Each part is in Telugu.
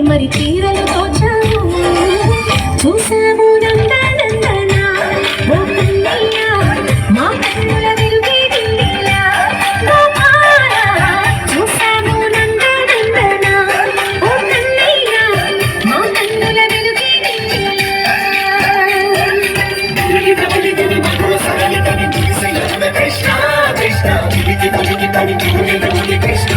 మరి తీరలు తోచావు చూసాము నందనందన ఓ కన్నయ్య మా కన్నుల వెలుగే దిల్లీలా గోపాల చూసాము నందనందన ఓ కన్నయ్య మా కన్నుల వెలుగే దిల్లీలా కృష్ణ కృష్ణ కృష్ణ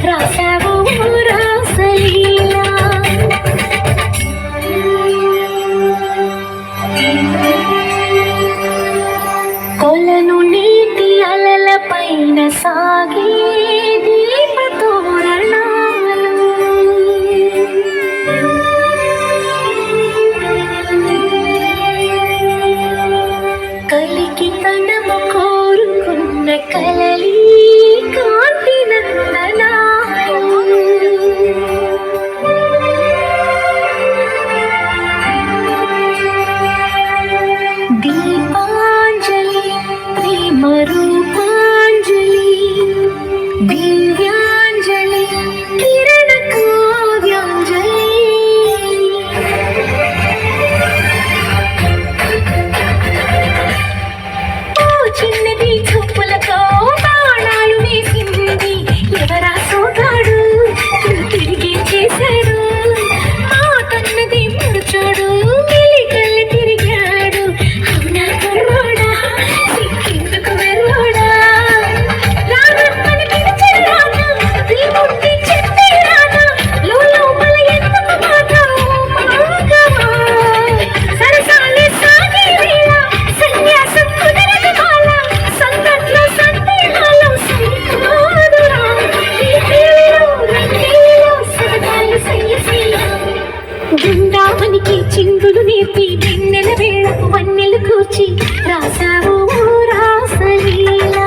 రాసావు రాసలీలా కొలను నీటి అలల పైన సాగే దీపతోరణాలు కలికి తనము కోరుకున్న కలలి కాంతి నందనా దీపాంజలి ప్రేమ రూపాంజలి దివ్యాంజలి కిరణ కావ్యాంజలి ఓ చిన్నది చూపులతో బాణాలు వేసింది ఎవరా సోగాడు తిరిగి చేశాడు మా కన్నది ముడుచోడు మెలికల్లి తిరిగాడు అవునా కుర్రోడా సిక్కిందుకు వెర్రోడా రానమ్మని పిలిచారాట శ్రీముర్తి చెప్పేరాట లోపల ఎందుకు మాట మాగవా సరసాలే సాగే వేళ సన్యాసం కుదరదు బాల సంగట్లో సందేహాలు సరికాదురా ఈ పేరులో రంగేలో సరదాలు సయ్యసయ్య బృందావనికి చిందులు నేర్పి వెన్నెల వేళకు వన్నెలు కూర్చి రాసావు రాసలీలా